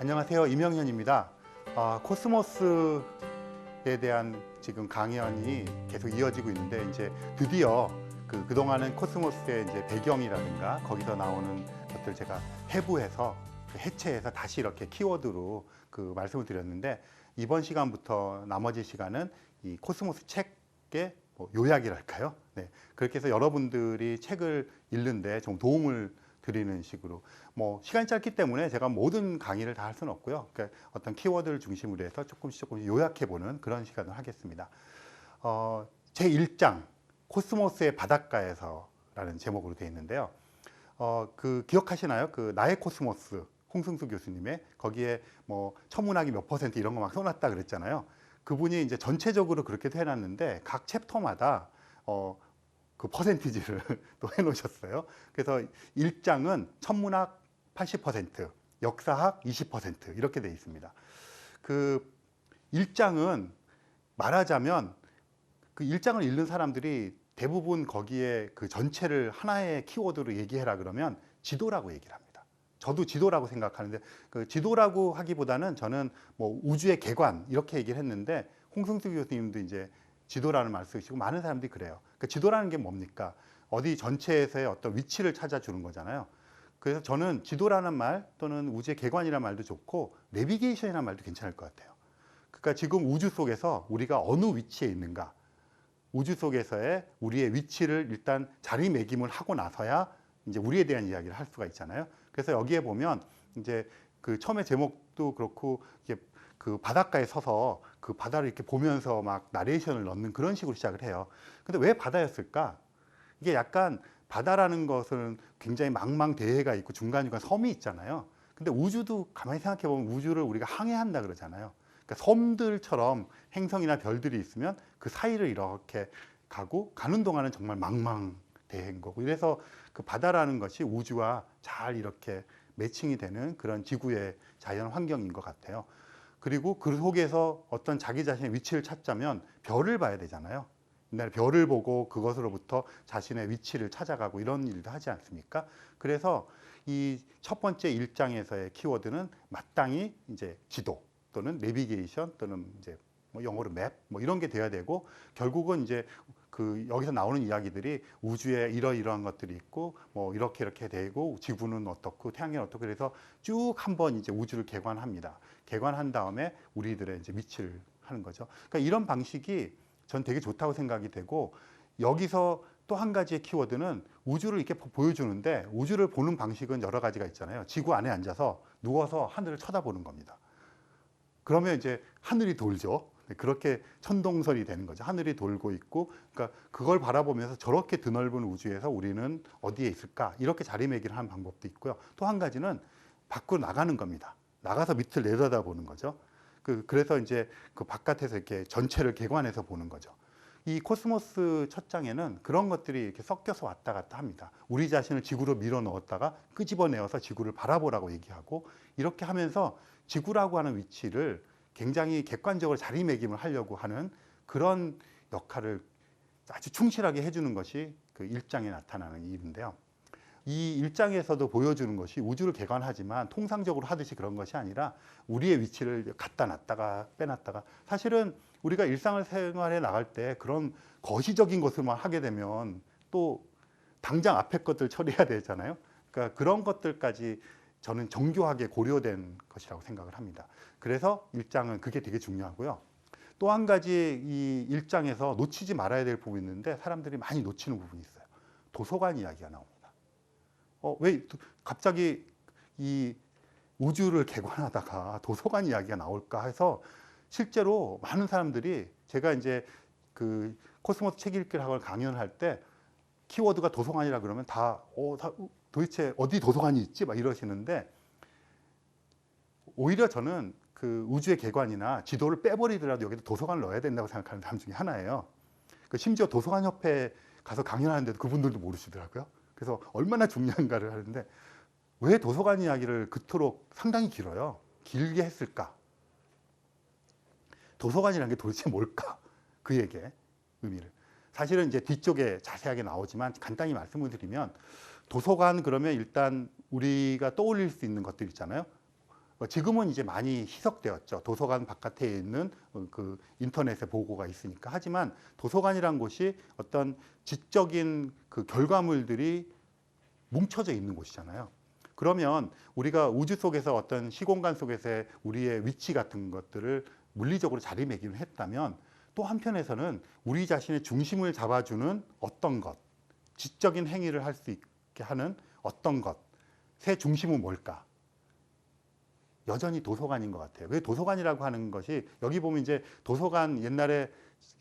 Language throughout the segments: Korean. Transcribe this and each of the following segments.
안녕하세요. 이명현입니다. 코스모스에 대한 지금 강연이 계속 이어지고 있는데 이제 드디어 그동안은 코스모스의 이제 배경이라든가 거기서 나오는 것들 제가 해부해서 해체해서 다시 이렇게 키워드로 말씀을 드렸는데 이번 시간부터 나머지 시간은 이 코스모스 책의 요약이랄까요? 네. 그렇게 해서 여러분들이 책을 읽는데 좀 도움을 드리는 식으로 시간이 짧기 때문에 제가 모든 강의를 다 할 수는 없고요. 그러니까 어떤 키워드를 중심으로 해서 조금씩 요약해 보는 그런 시간을 하겠습니다. 제 1장 코스모스의 바닷가에서라는 제목으로 되어 있는데요. 기억하시나요? 나의 코스모스 홍승수 교수님의 거기에 천문학이 몇 퍼센트 이런 거 막 써놨다 그랬잖아요. 그분이 이제 전체적으로 그렇게 해놨는데 각 챕터마다 그 퍼센티지를 또 해놓으셨어요. 그래서 1장은 천문학 80%, 역사학 20% 이렇게 되어 있습니다. 1장은 말하자면 1장을 읽는 사람들이 대부분 거기에 그 전체를 하나의 키워드로 얘기해라 그러면 지도라고 얘기를 합니다. 저도 지도라고 생각하는데 지도라고 하기보다는 저는 우주의 개관 이렇게 얘기를 했는데 홍승수 교수님도 이제 지도라는 말 쓰시고 많은 사람들이 그래요. 지도라는 게 뭡니까? 어디 전체에서의 어떤 위치를 찾아주는 거잖아요. 그래서 저는 지도라는 말 또는 우주의 개관이라는 말도 좋고 내비게이션이라는 말도 괜찮을 것 같아요. 그러니까 지금 우주 속에서 우리가 어느 위치에 있는가, 우주 속에서의 우리의 위치를 일단 자리매김을 하고 나서야 이제 우리에 대한 이야기를 할 수가 있잖아요. 그래서 여기에 보면 이제 처음에 제목도 그렇고 이게 바닷가에 서서 그 바다를 이렇게 보면서 막 나레이션을 넣는 그런 식으로 시작을 해요. 근데 왜 바다였을까? 이게 약간 바다라는 것은 굉장히 망망대해가 있고 중간중간 섬이 있잖아요. 근데 우주도 가만히 생각해 보면 우주를 우리가 항해한다 그러잖아요. 그러니까 섬들처럼 행성이나 별들이 있으면 그 사이를 이렇게 가고 가는 동안은 정말 망망대해인 거고, 이래서 바다라는 것이 우주와 잘 이렇게 매칭이 되는 그런 지구의 자연 환경인 것 같아요. 그리고 그 속에서 어떤 자기 자신의 위치를 찾자면 별을 봐야 되잖아요. 옛날에 별을 보고 그것으로부터 자신의 위치를 찾아가고 이런 일도 하지 않습니까? 그래서 이 첫 번째 1장에서의 키워드는 마땅히 이제 지도 또는 내비게이션 또는 이제 영어로 맵 이런 게 돼야 되고, 결국은 이제 여기서 나오는 이야기들이 우주에 이러이러한 것들이 있고 이렇게 되고 지구는 어떻고 태양계는 어떻고, 그래서 쭉 한번 이제 우주를 개관합니다. 개관한 다음에 우리들의 이제 위치를 하는 거죠. 그러니까 이런 방식이 전 되게 좋다고 생각이 되고, 여기서 또 한 가지의 키워드는 우주를 이렇게 보여주는데 우주를 보는 방식은 여러 가지가 있잖아요. 지구 안에 앉아서 누워서 하늘을 쳐다보는 겁니다. 그러면 이제 하늘이 돌죠. 그렇게 천동설이 되는 거죠. 하늘이 돌고 있고, 그러니까 그걸 바라보면서 저렇게 드넓은 우주에서 우리는 어디에 있을까? 이렇게 자리매기를 하는 방법도 있고요. 또 한 가지는 밖으로 나가는 겁니다. 나가서 밑을 내려다보는 거죠. 그래서 이제 바깥에서 이렇게 전체를 개관해서 보는 거죠. 이 코스모스 첫 장에는 그런 것들이 이렇게 섞여서 왔다 갔다 합니다. 우리 자신을 지구로 밀어 넣었다가 끄집어내어서 지구를 바라보라고 얘기하고, 이렇게 하면서 지구라고 하는 위치를 굉장히 객관적으로 자리매김을 하려고 하는 그런 역할을 아주 충실하게 해주는 것이 1장에 나타나는 일인데요. 이 1장에서도 보여주는 것이 우주를 개관하지만 통상적으로 하듯이 그런 것이 아니라 우리의 위치를 갖다 놨다가 빼놨다가, 사실은 우리가 일상생활에 나갈 때 그런 거시적인 것을만 하게 되면 또 당장 앞에 것들 처리해야 되잖아요. 그러니까 그런 것들까지 저는 정교하게 고려된 것이라고 생각을 합니다. 그래서 1장은 그게 되게 중요하고요. 또 한 가지 이 1장에서 놓치지 말아야 될 부분이 있는데 사람들이 많이 놓치는 부분이 있어요. 도서관 이야기가 나옵니다. 왜 갑자기 이 우주를 개관하다가 도서관 이야기가 나올까 해서, 실제로 많은 사람들이 제가 이제 코스모스 책 읽기를 하고 강연할 때 키워드가 도서관이라 그러면 다 도대체 어디 도서관이 있지? 막 이러시는데, 오히려 저는 우주의 개관이나 지도를 빼버리더라도 여기다 도서관을 넣어야 된다고 생각하는 사람 중에 하나예요. 심지어 도서관 협회에 가서 강연하는데도 그분들도 모르시더라고요. 그래서 얼마나 중요한가를 하는데, 왜 도서관 이야기를 그토록 상당히 길어요? 길게 했을까? 도서관이라는 게 도대체 뭘까? 그에게 의미를. 사실은 이제 뒤쪽에 자세하게 나오지만 간단히 말씀을 드리면, 도서관 그러면 일단 우리가 떠올릴 수 있는 것들 있잖아요. 지금은 이제 많이 희석되었죠. 도서관 바깥에 있는 그 인터넷에 보고가 있으니까. 하지만 도서관이란 곳이 어떤 지적인 그 결과물들이 뭉쳐져 있는 곳이잖아요. 그러면 우리가 우주 속에서 어떤 시공간 속에서의 우리의 위치 같은 것들을 물리적으로 자리매김을 했다면 또 한편에서는 우리 자신의 중심을 잡아주는 어떤 것, 지적인 행위를 할 수 있게 하는 어떤 것의 중심은 뭘까? 여전히 도서관인 것 같아요. 왜 도서관이라고 하는 것이, 여기 보면 이제 도서관, 옛날에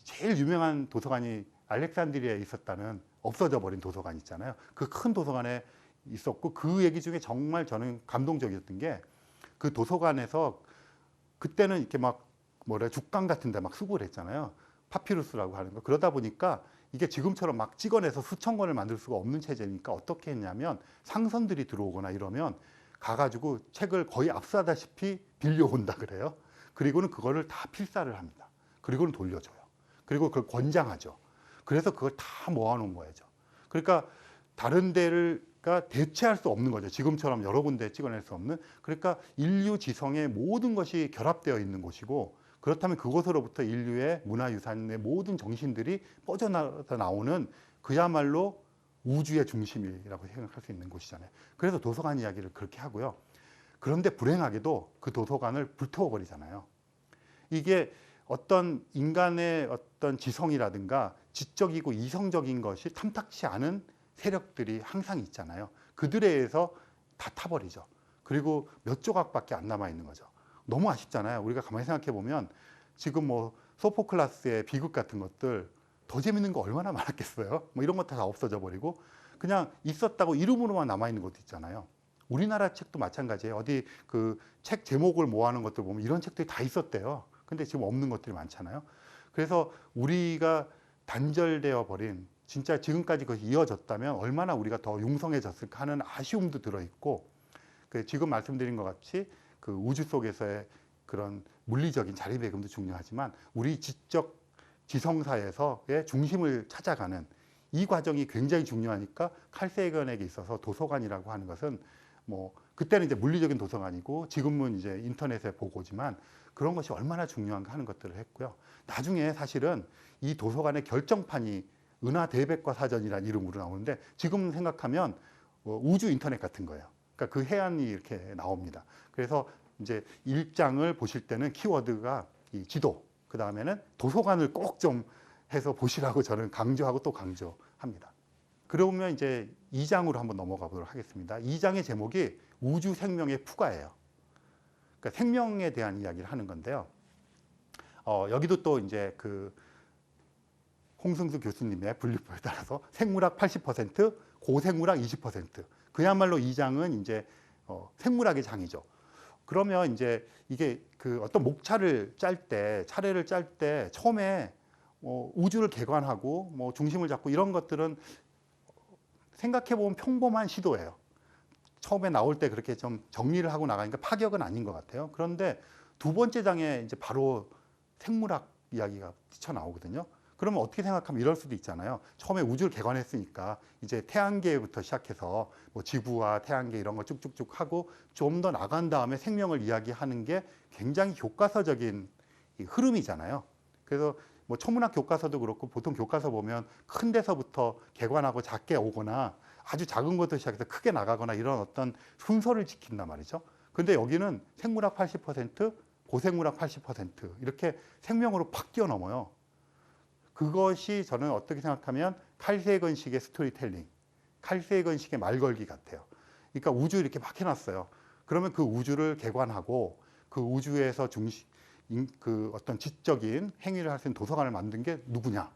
제일 유명한 도서관이 알렉산드리아에 있었다는 없어져 버린 도서관 있잖아요. 그 큰 도서관에 있었고, 그 얘기 중에 정말 저는 감동적이었던 게, 그 도서관에서 그때는 이렇게 막 죽강 같은 데 막 수고를 했잖아요. 파피루스라고 하는 거. 그러다 보니까 이게 지금처럼 막 찍어내서 수천 권을 만들 수가 없는 체제니까 어떻게 했냐면, 상선들이 들어오거나 이러면 가가지고 책을 거의 압수하다시피 빌려온다 그래요. 그리고는 그거를 다 필사를 합니다. 그리고는 돌려줘요. 그리고 그걸 권장하죠. 그래서 그걸 다 모아놓은 거죠. 그러니까 다른 데가 대체할 수 없는 거죠. 지금처럼 여러 군데 찍어낼 수 없는. 그러니까 인류 지성의 모든 것이 결합되어 있는 곳이고, 그렇다면 그곳으로부터 인류의 문화유산의 모든 정신들이 뻗어나오는 그야말로 우주의 중심이라고 생각할 수 있는 곳이잖아요. 그래서 도서관 이야기를 그렇게 하고요. 그런데 불행하게도 그 도서관을 불태워버리잖아요. 이게 어떤 인간의 어떤 지성이라든가 지적이고 이성적인 것이 탐탁치 않은 세력들이 항상 있잖아요. 그들에 의해서 다 타버리죠. 그리고 몇 조각밖에 안 남아있는 거죠. 너무 아쉽잖아요. 우리가 가만히 생각해 보면 지금 소포클라스의 비극 같은 것들 더 재밌는 거 얼마나 많았겠어요. 이런 것도 다 없어져 버리고 그냥 있었다고 이름으로만 남아있는 것도 있잖아요. 우리나라 책도 마찬가지예요. 어디 그 책 제목을 모아놓은 것들 보면 이런 책들이 다 있었대요. 근데 지금 없는 것들이 많잖아요. 그래서 우리가 단절되어 버린, 진짜 지금까지 그것이 이어졌다면 얼마나 우리가 더 융성해졌을까 하는 아쉬움도 들어있고, 지금 말씀드린 것 같이 그 우주 속에서의 그런 물리적인 자리매김도 중요하지만 우리 지적 지성사에서의 중심을 찾아가는 이 과정이 굉장히 중요하니까 칼 세이건에게 있어서 도서관이라고 하는 것은 그때는 이제 물리적인 도서관이고 지금은 이제 인터넷의 보고지만 그런 것이 얼마나 중요한가 하는 것들을 했고요. 나중에 사실은 이 도서관의 결정판이 은하대백과 사전이라는 이름으로 나오는데 지금 생각하면 우주 인터넷 같은 거예요. 그러니까 그 해안이 이렇게 나옵니다. 그래서 이제 1장을 보실 때는 키워드가 이 지도, 그 다음에는 도서관을 꼭 좀 해서 보시라고 저는 강조하고 또 강조합니다. 그러면 이제 2장으로 한번 넘어가 보도록 하겠습니다. 2장의 제목이 우주 생명의 푸가예요. 그러니까 생명에 대한 이야기를 하는 건데요. 여기도 또 이제 그 홍승수 교수님의 분류법에 따라서 생물학 80%, 고생물학 20%. 그야말로 2장은 이제 생물학의 장이죠. 그러면 이제 이게 그 어떤 목차를 짤 때, 차례를 짤 때 처음에 우주를 개관하고 중심을 잡고 이런 것들은 생각해 보면 평범한 시도예요. 처음에 나올 때 그렇게 좀 정리를 하고 나가니까 파격은 아닌 것 같아요. 그런데 두 번째 장에 이제 바로 생물학 이야기가 튀쳐나오거든요. 그러면 어떻게 생각하면 이럴 수도 있잖아요. 처음에 우주를 개관했으니까 이제 태양계부터 시작해서 지구와 태양계 이런 거 쭉쭉쭉 하고 좀 더 나간 다음에 생명을 이야기하는 게 굉장히 교과서적인 흐름이잖아요. 그래서 천문학 교과서도 그렇고 보통 교과서 보면 큰 데서부터 개관하고 작게 오거나 아주 작은 것부터 시작해서 크게 나가거나 이런 어떤 순서를 지킨단 말이죠. 근데 여기는 생물학 80%, 고생물학 80% 이렇게 생명으로 팍 뛰어넘어요. 그것이 저는 어떻게 생각하면 칼 세이건식의 스토리텔링, 칼 세이건식의 말걸기 같아요. 그러니까 우주 이렇게 막 해놨어요. 그러면 그 우주를 개관하고 그 우주에서 그 어떤 지적인 행위를 할 수 있는 도서관을 만든 게 누구냐?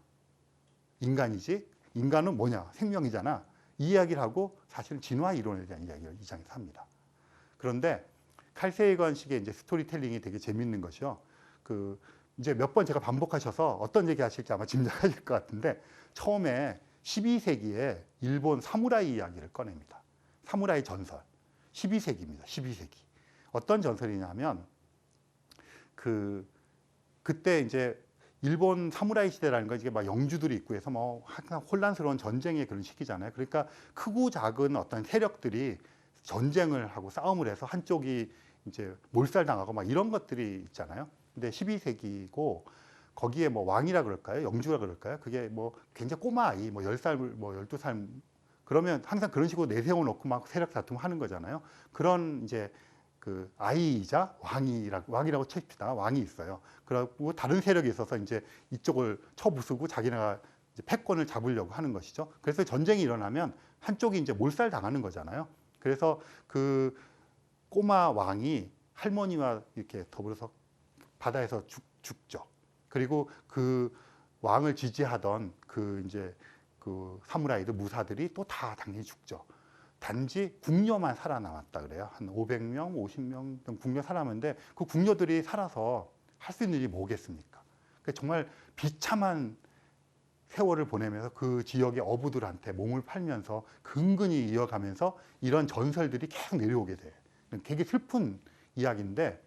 인간이지. 인간은 뭐냐? 생명이잖아. 이 이야기를 하고 사실은 진화 이론에 대한 이야기를 이 장에서 합니다. 그런데 칼 세이건식의 이제 스토리텔링이 되게 재밌는 것이요. 이제 몇 번 제가 반복하셔서 어떤 얘기 하실지 아마 짐작하실 것 같은데 처음에 12세기에 일본 사무라이 이야기를 꺼냅니다. 사무라이 전설. 12세기입니다. 12세기. 어떤 전설이냐면 그때 이제 일본 사무라이 시대라는 거 이게 막 영주들이 있고 해서 항상 혼란스러운 전쟁의 그런 시기잖아요. 그러니까 크고 작은 어떤 세력들이 전쟁을 하고 싸움을 해서 한쪽이 이제 몰살당하고 막 이런 것들이 있잖아요. 근데 12세기고 거기에 뭐 왕이라 그럴까요? 영주라 그럴까요? 그게 뭐 굉장히 꼬마 아이, 뭐 10살, 뭐 12살 그러면 항상 그런 식으로 내세워 놓고 막 세력 다툼 하는 거잖아요. 그런 이제 그 아이이자 왕이라고 칩시다. 왕이 있어요. 그리고 다른 세력이 있어서 이제 이쪽을 쳐부수고 자기네가 이제 패권을 잡으려고 하는 것이죠. 그래서 전쟁이 일어나면 한쪽이 이제 몰살 당하는 거잖아요. 그래서 그 꼬마 왕이 할머니와 이렇게 더불어서 바다에서 죽죠. 그리고 그 왕을 지지하던 그 이제 그 사무라이들 무사들이 또 다 당연히 죽죠. 단지 궁녀만 살아남았다 그래요. 한 500명, 50명 등 궁녀 살아남는데 그 궁녀들이 살아서 할 수 있는 일이 뭐겠습니까? 그러니까 정말 비참한 세월을 보내면서 그 지역의 어부들한테 몸을 팔면서 근근히 이어가면서 이런 전설들이 계속 내려오게 돼요. 되게 슬픈 이야기인데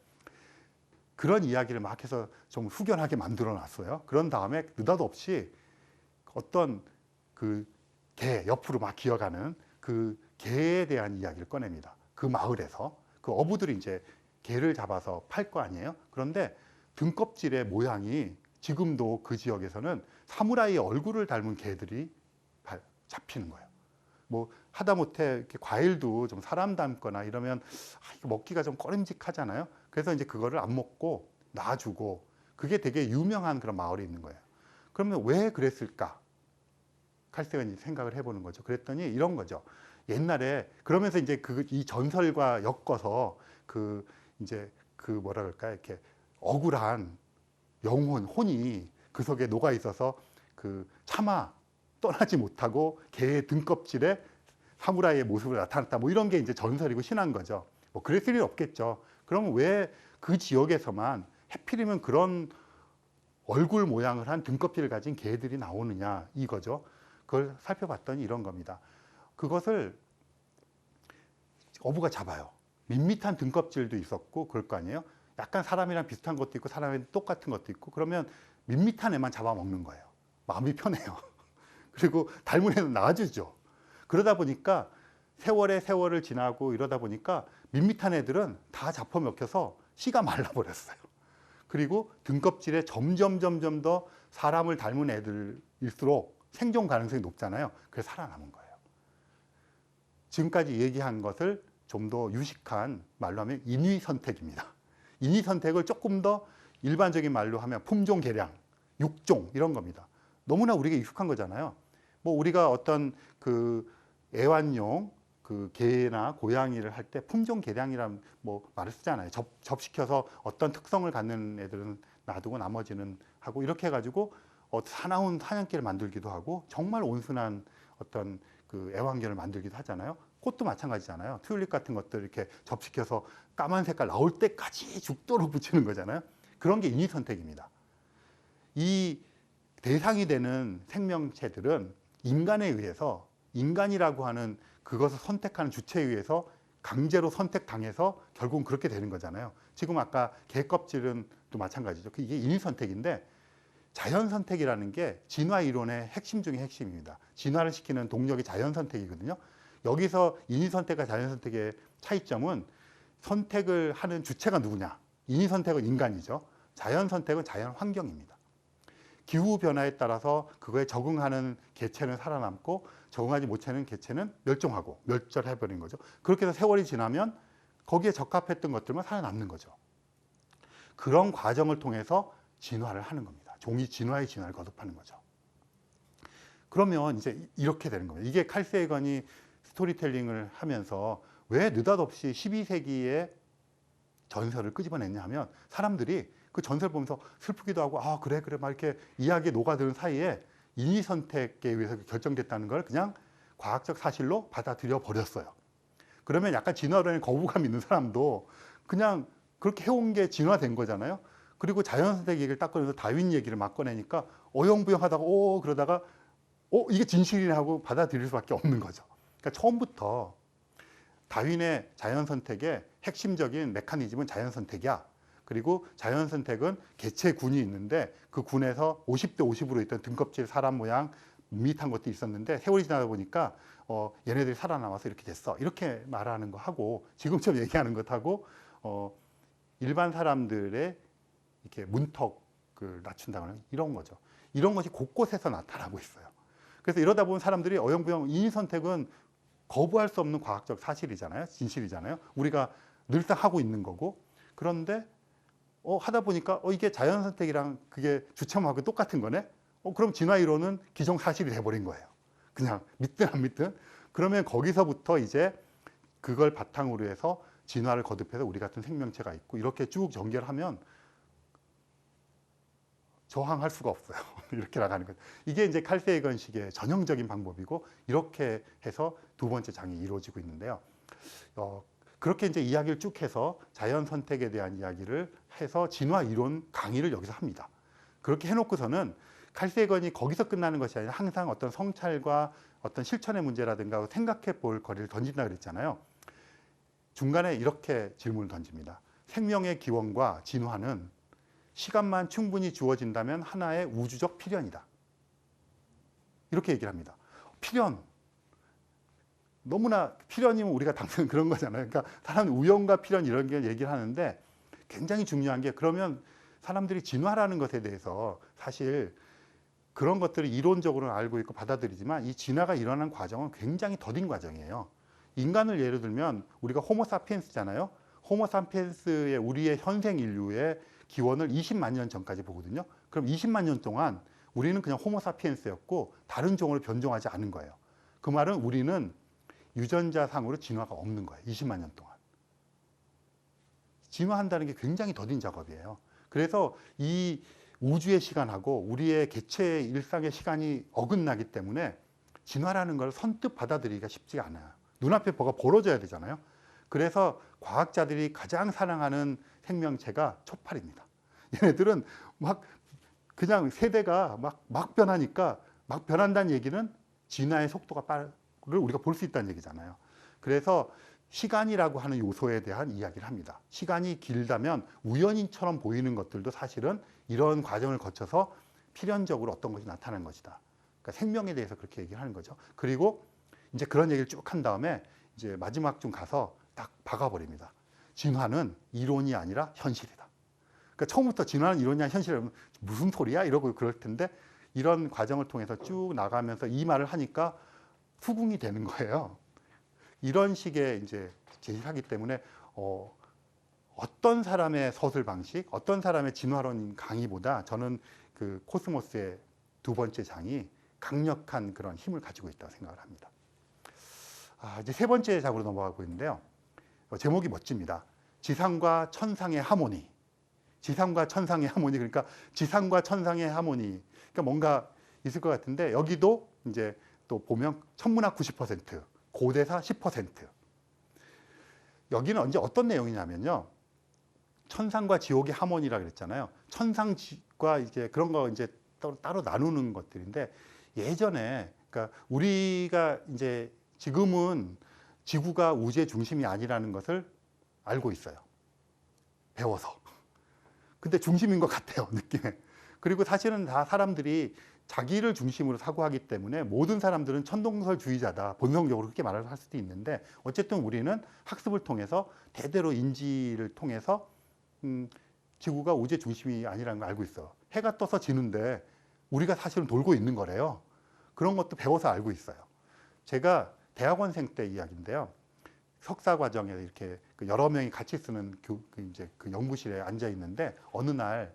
그런 이야기를 막 해서 좀 후련하게 만들어 놨어요. 그런 다음에 느닷없이 어떤 그 개 옆으로 막 기어가는 그 개에 대한 이야기를 꺼냅니다. 그 마을에서 그 어부들이 이제 개를 잡아서 팔 거 아니에요. 그런데 등껍질의 모양이 지금도 그 지역에서는 사무라이의 얼굴을 닮은 개들이 잡히는 거예요. 뭐 하다못해 이렇게 과일도 좀 사람 닮거나 이러면 이거 먹기가 좀 꺼림직하잖아요. 그래서 이제 그거를 안 먹고 놔주고 그게 되게 유명한 그런 마을이 있는 거예요. 그러면 왜 그랬을까? 칼색은 생각을 해보는 거죠. 그랬더니 이런 거죠. 옛날에 그러면서 이제 이 전설과 엮어서 그 이제 그 뭐라 그럴까 이렇게 억울한 혼이 그 속에 녹아 있어서 그 차마 떠나지 못하고 개의 등껍질에 사무라이의 모습으로 나타났다. 뭐 이런 게 이제 전설이고 신화인 거죠. 뭐 그랬을 일 없겠죠. 그러면 왜 그 지역에서만 해필이면 그런 얼굴 모양을 한 등껍질을 가진 개들이 나오느냐 이거죠. 그걸 살펴봤더니 이런 겁니다. 그것을 어부가 잡아요. 밋밋한 등껍질도 있었고 그럴 거 아니에요. 약간 사람이랑 비슷한 것도 있고 사람이랑 똑같은 것도 있고 그러면 밋밋한 애만 잡아먹는 거예요. 마음이 편해요. 그리고 닮은 애는 놔주죠. 그러다 보니까 세월을 지나고 이러다 보니까 밋밋한 애들은 다 잡아먹혀서 씨가 말라버렸어요. 그리고 등껍질에 점점 더 사람을 닮은 애들일수록 생존 가능성이 높잖아요. 그래서 살아남은 거예요. 지금까지 얘기한 것을 좀 더 유식한 말로 하면 인위 선택입니다. 인위 선택을 조금 더 일반적인 말로 하면 품종 개량, 육종 이런 겁니다. 너무나 우리가 익숙한 거잖아요. 뭐 우리가 어떤 그 애완용 그 개나 고양이를 할 때 품종 개량이라는 뭐 말을 쓰잖아요. 접시켜서 어떤 특성을 갖는 애들은 놔두고 나머지는 하고 이렇게 해가지고 사나운 사냥개를 만들기도 하고 정말 온순한 어떤 그 애완견을 만들기도 하잖아요. 꽃도 마찬가지잖아요. 튤립 같은 것들 이렇게 접시켜서 까만 색깔 나올 때까지 죽도록 붙이는 거잖아요. 그런 게 인위 선택입니다. 이 대상이 되는 생명체들은 인간에 의해서 인간이라고 하는 그것을 선택하는 주체에 의해서 강제로 선택당해서 결국은 그렇게 되는 거잖아요. 지금 아까 개 껍질은 또 마찬가지죠. 이게 인위 선택인데 자연 선택이라는 게 진화 이론의 핵심 중의 핵심입니다. 진화를 시키는 동력이 자연 선택이거든요. 여기서 인위 선택과 자연 선택의 차이점은 선택을 하는 주체가 누구냐. 인위 선택은 인간이죠. 자연 선택은 자연 환경입니다. 기후 변화에 따라서 그거에 적응하는 개체는 살아남고 적응하지 못하는 개체는 멸종하고 멸절해버린 거죠. 그렇게 해서 세월이 지나면 거기에 적합했던 것들만 살아남는 거죠. 그런 과정을 통해서 진화를 하는 겁니다. 종이 진화의 진화를 거듭하는 거죠. 그러면 이제 이렇게 되는 겁니다. 이게 칼 세이건이 스토리텔링을 하면서 왜 느닷없이 12세기의 전설을 끄집어냈냐 하면 사람들이 그 전설 보면서 슬프기도 하고 아 그래 막 이렇게 이야기에 녹아드는 사이에 인위 선택에 의해서 결정됐다는 걸 그냥 과학적 사실로 받아들여 버렸어요. 그러면 약간 진화론에 거부감 있는 사람도 그냥 그렇게 해온 게 진화된 거잖아요. 그리고 자연선택 얘기를 딱 꺼내서 다윈 얘기를 막 꺼내니까 어영부영하다가 그러다가 이게 진실이네 하고 받아들일 수밖에 없는 거죠. 그러니까 처음부터 다윈의 자연선택의 핵심적인 메커니즘은 자연선택이야. 그리고 자연선택은 개체군이 있는데 그 군에서 50대 50으로 있던 등껍질 사람 모양 밋밋한 것도 있었는데 세월이 지나다 보니까 얘네들이 살아남아서 이렇게 됐어. 이렇게 말하는 거 하고 지금처럼 얘기하는 것하고 일반 사람들의 이렇게 문턱을 낮춘다거나 이런 거죠. 이런 것이 곳곳에서 나타나고 있어요. 그래서 이러다 보면 사람들이 어영부영 인위 선택은 거부할 수 없는 과학적 사실이잖아요. 진실이잖아요. 우리가 늘상 하고 있는 거고. 그런데 하다 보니까 이게 자연 선택이랑 그게 주체하고 똑같은 거네. 그럼 진화 이론은 기정 사실이 돼버린 거예요. 그냥 믿든 안 믿든. 그러면 거기서부터 이제 그걸 바탕으로 해서 진화를 거듭해서 우리 같은 생명체가 있고 이렇게 쭉 전개하면 저항할 수가 없어요. 이렇게 나가는 거죠. 이게 이제 칼 세이건식의 전형적인 방법이고 이렇게 해서 두 번째 장이 이루어지고 있는데요. 그렇게 이제 이야기를 쭉 해서 자연 선택에 대한 이야기를 해서 진화 이론 강의를 여기서 합니다. 그렇게 해놓고서는 칼 세이건이 거기서 끝나는 것이 아니라 항상 어떤 성찰과 어떤 실천의 문제라든가 생각해 볼 거리를 던진다 그랬잖아요. 중간에 이렇게 질문을 던집니다. 생명의 기원과 진화는 시간만 충분히 주어진다면 하나의 우주적 필연이다. 이렇게 얘기를 합니다. 필연. 너무나 필연이면 우리가 당연 그런 거잖아요. 그러니까 사람은 우연과 필연 이런 게 얘기를 하는데 굉장히 중요한 게 그러면 사람들이 진화라는 것에 대해서 사실 그런 것들을 이론적으로는 알고 있고 받아들이지만 이 진화가 일어난 과정은 굉장히 더딘 과정이에요. 인간을 예를 들면 우리가 호모사피엔스잖아요. 호모사피엔스의 우리의 현생 인류의 기원을 20만 년 전까지 보거든요. 그럼 20만 년 동안 우리는 그냥 호모사피엔스였고 다른 종으로 변종하지 않은 거예요. 그 말은 우리는 유전자상으로 진화가 없는 거예요. 20만 년 동안. 진화한다는 게 굉장히 더딘 작업이에요. 그래서 이 우주의 시간하고 우리의 개체의 일상의 시간이 어긋나기 때문에 진화라는 걸 선뜻 받아들이기가 쉽지가 않아요. 눈앞에 뭐가 벌어져야 되잖아요. 그래서 과학자들이 가장 사랑하는 생명체가 초파리입니다. 얘네들은 막 그냥 세대가 막 변하니까 막 변한다는 얘기는 진화의 속도가 빠를 우리가 볼 수 있다는 얘기잖아요. 그래서 시간이라고 하는 요소에 대한 이야기를 합니다. 시간이 길다면 우연인처럼 보이는 것들도 사실은 이런 과정을 거쳐서 필연적으로 어떤 것이 나타나는 것이다. 그러니까 생명에 대해서 그렇게 얘기를 하는 거죠. 그리고 이제 그런 얘기를 쭉 한 다음에 이제 마지막 좀 가서 딱 박아버립니다. 진화는 이론이 아니라 현실이다. 그러니까 처음부터 진화는 이론이 아니라 현실이라면 무슨 소리야? 이러고 그럴 텐데 이런 과정을 통해서 쭉 나가면서 이 말을 하니까 수긍이 되는 거예요. 이런 식의 이제 제시하기 때문에 어떤 사람의 서술 방식, 어떤 사람의 진화론 강의보다 저는 그 코스모스의 두 번째 장이 강력한 그런 힘을 가지고 있다고 생각을 합니다. 이제 세 번째 장으로 넘어가고 있는데요. 제목이 멋집니다. 지상과 천상의 하모니. 지상과 천상의 하모니. 그러니까 지상과 천상의 하모니. 그러니까 뭔가 있을 것 같은데 여기도 이제 또 보면 천문학 90%, 고대사 10%. 여기는 언제 어떤 내용이냐면요. 천상과 지옥의 하모니라 그랬잖아요. 천상과 이제 그런 거 이제 따로 나누는 것들인데 예전에 그러니까 우리가 이제 지금은 지구가 우주의 중심이 아니라는 것을 알고 있어요. 배워서. 근데 중심인 것 같아요, 느낌에. 그리고 사실은 다 사람들이 자기를 중심으로 사고하기 때문에 모든 사람들은 천동설주의자다. 본성적으로 그렇게 말을 할 수도 있는데 어쨌든 우리는 학습을 통해서 대대로 인지를 통해서 지구가 우주의 중심이 아니라는 걸 알고 있어. 해가 떠서 지는데 우리가 사실은 돌고 있는 거래요. 그런 것도 배워서 알고 있어요. 제가 대학원생 때 이야기인데요. 석사 과정에 이렇게 여러 명이 같이 쓰는 이제 그 연구실에 앉아 있는데 어느 날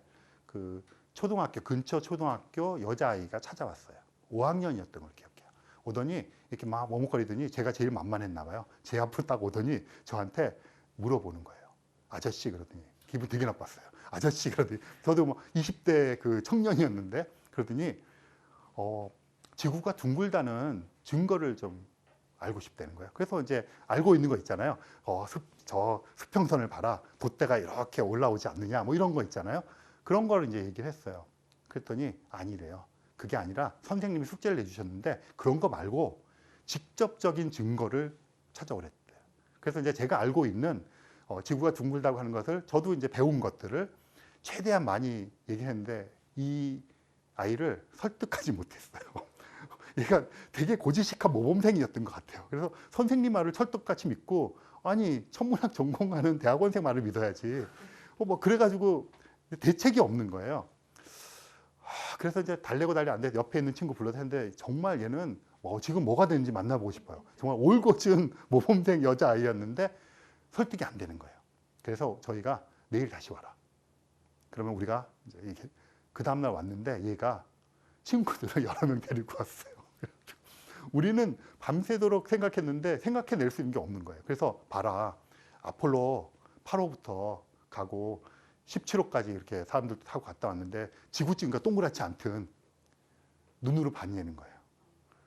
그 초등학교 근처 초등학교 여자아이가 찾아왔어요. 5학년이었던 걸 기억해요. 오더니 이렇게 막 머뭇거리더니 제가 제일 만만했나 봐요. 제 앞으로 딱 오더니 저한테 물어보는 거예요. 아저씨 그러더니 기분 되게 나빴어요. 아저씨 그러더니 저도 뭐 20대 그 청년이었는데 그러더니 지구가 둥글다는 증거를 좀 알고 싶다는 거예요. 그래서 이제 알고 있는 거 있잖아요. 저 수평선을 봐라. 돛대가 이렇게 올라오지 않느냐. 뭐 이런 거 있잖아요. 그런 걸 이제 얘기를 했어요. 그랬더니 아니래요. 그게 아니라 선생님이 숙제를 내주셨는데 그런 거 말고 직접적인 증거를 찾아오랬대요. 그래서 이제 제가 알고 있는 지구가 둥글다고 하는 것을 저도 이제 배운 것들을 최대한 많이 얘기했는데 이 아이를 설득하지 못했어요. 얘가 되게 고지식한 모범생이었던 것 같아요. 그래서 선생님 말을 철떡같이 믿고, 아니 천문학 전공하는 대학원생 말을 믿어야지. 뭐 그래가지고 대책이 없는 거예요. 그래서 이제 달래고 달래 안 돼. 옆에 있는 친구 불러서 했는데 정말 얘는 지금 뭐가 되는지 만나보고 싶어요. 정말 올곧은 모범생 여자아이였는데 설득이 안 되는 거예요. 그래서 저희가 내일 다시 와라. 그러면 우리가 이제 그 다음날 왔는데 얘가 친구들을 여러 명 데리고 왔어요. 우리는 밤새도록 생각했는데 생각해낼 수 있는 게 없는 거예요. 그래서 봐라, 아폴로 8호부터 가고 17호까지 이렇게 사람들도 타고 갔다 왔는데 지구 찍으니까 동그랗지 않든 눈으로 봤냐는 거예요.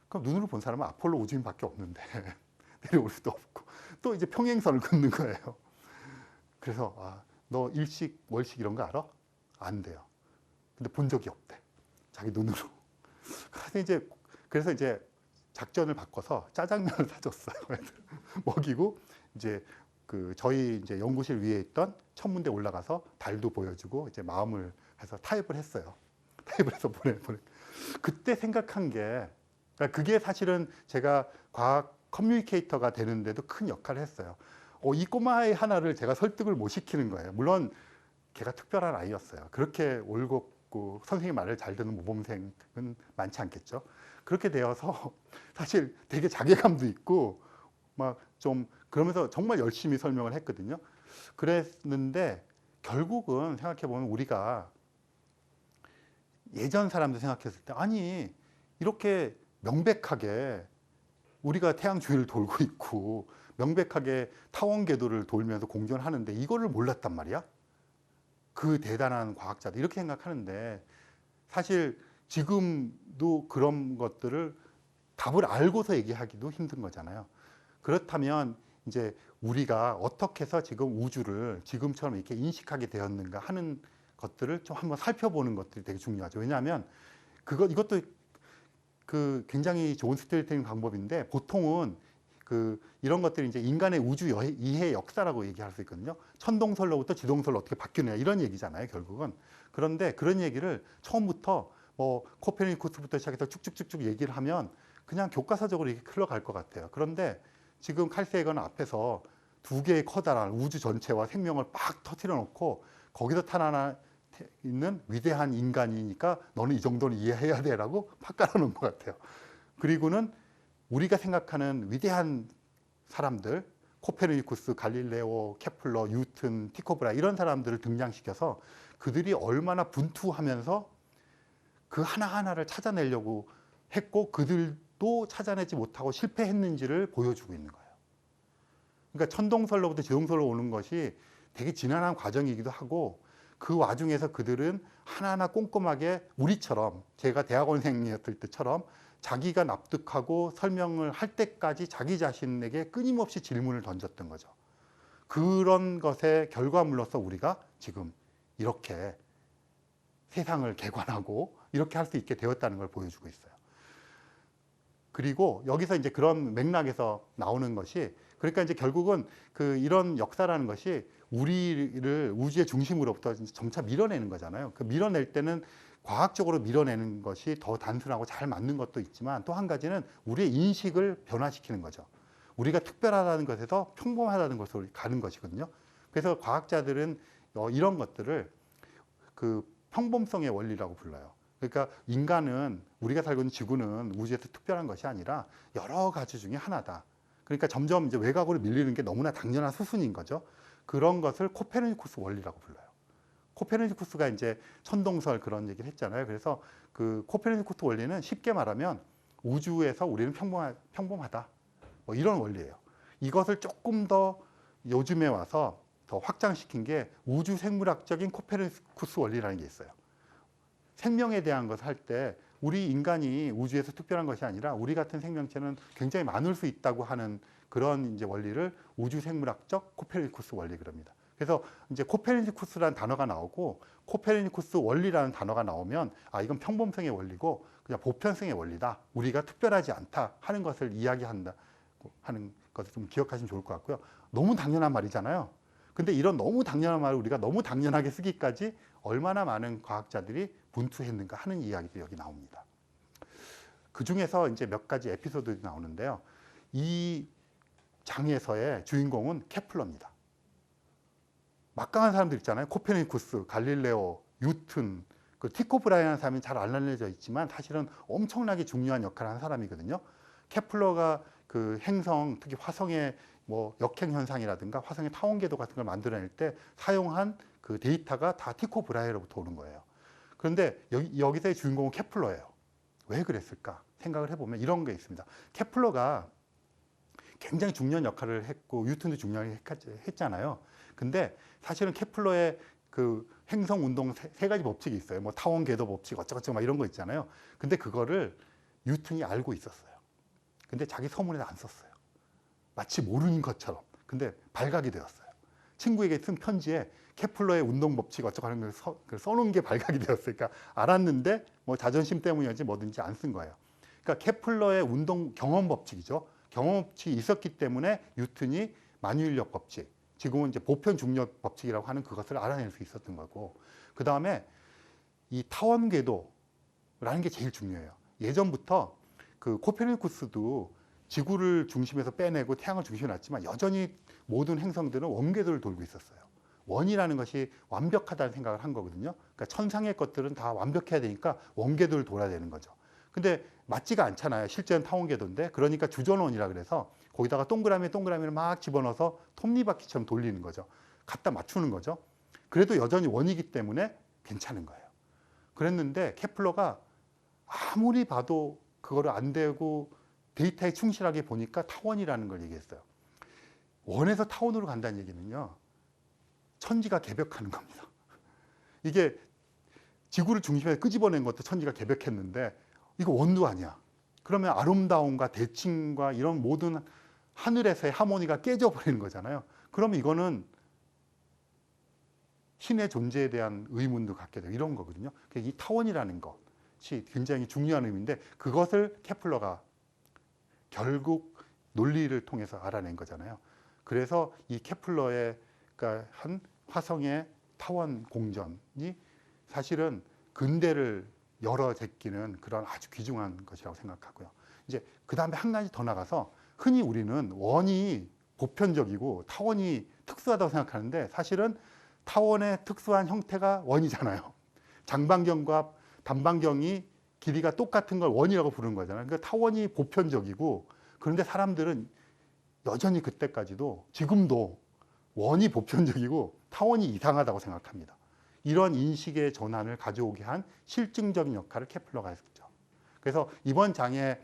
그럼 눈으로 본 사람은 아폴로 우주인밖에 없는데 내려올 수도 없고 또 이제 평행선을 긋는 거예요. 그래서 너 일식 월식 이런 거 알아? 안 돼요. 근데 본 적이 없대. 자기 눈으로. 그래서 이제 작전을 바꿔서 짜장면을 사줬어요. 먹이고 이제 저희 이제 연구실 위에 있던 천문대 올라가서 달도 보여주고 이제 마음을 해서 타협을 했어요. 타협을 해서 보내. 그때 생각한 게, 그러니까 그게 사실은 제가 과학 커뮤니케이터가 되는데도 큰 역할을 했어요. 이 꼬마아이 하나를 제가 설득을 못 시키는 거예요. 물론 걔가 특별한 아이였어요. 그렇게 올곧고 선생님 말을 잘 듣는 모범생은 많지 않겠죠. 그렇게 되어서 사실 되게 자괴감도 있고 막 좀 그러면서 정말 열심히 설명을 했거든요. 그랬는데 결국은 생각해 보면 우리가 예전 사람들 생각했을 때 아니 이렇게 명백하게 우리가 태양 주위를 돌고 있고 명백하게 타원 궤도를 돌면서 공전하는데 이거를 몰랐단 말이야. 그 대단한 과학자들 이렇게 생각하는데 사실 지금도 그런 것들을 답을 알고서 얘기하기도 힘든 거잖아요. 그렇다면 이제 우리가 어떻게 해서 지금 우주를 지금처럼 이렇게 인식하게 되었는가 하는 것들을 좀 한번 살펴보는 것들이 되게 중요하죠. 왜냐하면 이것도 굉장히 좋은 스토리텔링 방법인데 보통은 이런 것들이 이제 인간의 우주 이해 역사라고 얘기할 수 있거든요. 천동설로부터 지동설로 어떻게 바뀌느냐 이런 얘기잖아요, 결국은. 그런데 그런 얘기를 처음부터 코페르니쿠스부터 시작해서 쭉쭉쭉쭉 얘기를 하면 그냥 교과서적으로 이렇게 흘러갈 것 같아요. 그런데 지금 칼 세이건 앞에서 두 개의 커다란 우주 전체와 생명을 빡 터뜨려 놓고 거기서 탄하나 있는 위대한 인간이니까 너는 이 정도는 이해해야 돼라고 팍 깔아놓은 것 같아요. 그리고는 우리가 생각하는 위대한 사람들, 코페르니쿠스, 갈릴레오, 케플러, 뉴턴, 티코 브라이 이런 사람들을 등장시켜서 그들이 얼마나 분투하면서 그 하나하나를 찾아내려고 했고 그들도 찾아내지 못하고 실패했는지를 보여주고 있는 거예요. 그러니까 천동설로부터 지동설로 오는 것이 되게 지난한 과정이기도 하고 그 와중에서 그들은 하나하나 꼼꼼하게 우리처럼 제가 대학원생이었을 때처럼 자기가 납득하고 설명을 할 때까지 자기 자신에게 끊임없이 질문을 던졌던 거죠. 그런 것의 결과물로서 우리가 지금 이렇게 세상을 개관하고 이렇게 할 수 있게 되었다는 걸 보여주고 있어요. 그리고 여기서 이제 그런 맥락에서 나오는 것이 그러니까 이제 결국은 이런 역사라는 것이 우리를 우주의 중심으로부터 점차 밀어내는 거잖아요. 밀어낼 때는 과학적으로 밀어내는 것이 더 단순하고 잘 맞는 것도 있지만 또 한 가지는 우리의 인식을 변화시키는 거죠. 우리가 특별하다는 것에서 평범하다는 것으로 가는 것이거든요. 그래서 과학자들은 이런 것들을 평범성의 원리라고 불러요. 그러니까 인간은 우리가 살고 있는 지구는 우주에서 특별한 것이 아니라 여러 가지 중에 하나다. 그러니까 점점 이제 외곽으로 밀리는 게 너무나 당연한 수순인 거죠. 그런 것을 코페르니쿠스 원리라고 불러요. 코페르니쿠스가 이제 천동설 그런 얘기를 했잖아요. 그래서 코페르니쿠스 원리는 쉽게 말하면 우주에서 우리는 평범하다. 이런 원리예요. 이것을 조금 더 요즘에 와서 더 확장시킨 게 우주 생물학적인 코페르니쿠스 원리라는 게 있어요. 생명에 대한 것을 할 때 우리 인간이 우주에서 특별한 것이 아니라 우리 같은 생명체는 굉장히 많을 수 있다고 하는 그런 이제 원리를 우주 생물학적 코페르니쿠스 원리 그럽니다. 그래서 이제 코페르니쿠스라는 단어가 나오고 코페르니쿠스 원리라는 단어가 나오면 이건 평범성의 원리고 그냥 보편성의 원리다. 우리가 특별하지 않다 하는 것을 이야기한다 하는 것을 좀 기억하시면 좋을 것 같고요. 너무 당연한 말이잖아요. 근데 이런 너무 당연한 말을 우리가 너무 당연하게 쓰기까지 얼마나 많은 과학자들이 분투했는가 하는 이야기도 여기 나옵니다. 그 중에서 이제 몇 가지 에피소드가 나오는데요. 이 장에서의 주인공은 케플러입니다. 막강한 사람들 있잖아요. 코페르니쿠스, 갈릴레오, 뉴턴, 그 티코 브라이라는 사람이 잘 안 알려져 있지만 사실은 엄청나게 중요한 역할을 한 사람이거든요. 케플러가 그 행성, 특히 화성의 뭐 역행 현상이라든가 화성의 타원 궤도 같은 걸 만들어낼 때 사용한 그 데이터가 다 티코 브라이로부터 오는 거예요. 그런데 여기서의 주인공은 케플러예요. 왜 그랬을까 생각을 해보면 이런 게 있습니다. 케플러가 굉장히 중요한 역할을 했고 뉴턴도 중요하게 했잖아요. 근데 사실은 케플러의 그 행성 운동 세 가지 법칙이 있어요. 뭐 타원 궤도 법칙 어쩌고저쩌고 막 이런 거 있잖아요. 근데 그거를 뉴턴이 알고 있었어요. 근데 자기 서문에는 안 썼어요. 마치 모르는 것처럼. 근데 발각이 되었어요. 친구에게 쓴 편지에 케플러의 운동 법칙 어쩌고 하는 걸 써놓은 게 발각이 되었어요. 그러니까 알았는데 뭐 자존심 때문이었지 뭐든지 안 쓴 거예요. 그러니까 케플러의 운동 경험 법칙이죠. 경험 법칙이 있었기 때문에 뉴턴이 만유인력 법칙, 지금은 이제 보편 중력 법칙이라고 하는 그것을 알아낼 수 있었던 거고, 그 다음에 이 타원 궤도라는 게 제일 중요해요. 예전부터 그 코페르니쿠스도 지구를 중심에서 빼내고 태양을 중심에 놨지만 여전히 모든 행성들은 원궤도를 돌고 있었어요. 원이라는 것이 완벽하다는 생각을 한 거거든요. 그러니까 천상의 것들은 다 완벽해야 되니까 원궤도를 돌아야 되는 거죠. 근데 맞지가 않잖아요. 실제는 타원궤도인데. 그러니까 주전원이라 그래서 거기다가 동그라미를 막 집어넣어서 톱니바퀴처럼 돌리는 거죠. 갖다 맞추는 거죠. 그래도 여전히 원이기 때문에 괜찮은 거예요. 그랬는데 케플러가 아무리 봐도 그거를 안 되고 데이터에 충실하게 보니까 타원이라는 걸 얘기했어요. 원에서 타원으로 간다는 얘기는요, 천지가 개벽하는 겁니다. 이게 지구를 중심에 끄집어낸 것도 천지가 개벽했는데 이거 원도 아니야. 그러면 아름다움과 대칭과 이런 모든 하늘에서의 하모니가 깨져버리는 거잖아요. 그러면 이거는 신의 존재에 대한 의문도 갖게 되고 이런 거거든요. 이 타원이라는 것이 굉장히 중요한 의미인데 그것을 케플러가 결국 논리를 통해서 알아낸 거잖아요. 그래서 이 케플러의 그러니까 한 화성의 타원 공전이 사실은 근대를 열어 제끼는 그런 아주 귀중한 것이라고 생각하고요. 이제 그 다음에 한 가지 더 나가서 흔히 우리는 원이 보편적이고 타원이 특수하다고 생각하는데 사실은 타원의 특수한 형태가 원이잖아요. 장반경과 단반경이 길이가 똑같은 걸 원이라고 부르는 거잖아요. 그러니까 타원이 보편적이고, 그런데 사람들은 여전히 그때까지도 지금도 원이 보편적이고 타원이 이상하다고 생각합니다. 이런 인식의 전환을 가져오게 한 실증적인 역할을 케플러가 했죠. 그래서 이번 장의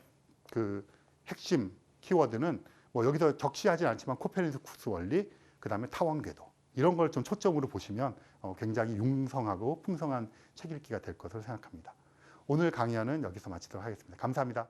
그 핵심 키워드는 뭐 여기서 적시하진 않지만 코페르니쿠스 원리, 그 다음에 타원 궤도 이런 걸 좀 초점으로 보시면 굉장히 융성하고 풍성한 책 읽기가 될 것으로 생각합니다. 오늘 강의는 여기서 마치도록 하겠습니다. 감사합니다.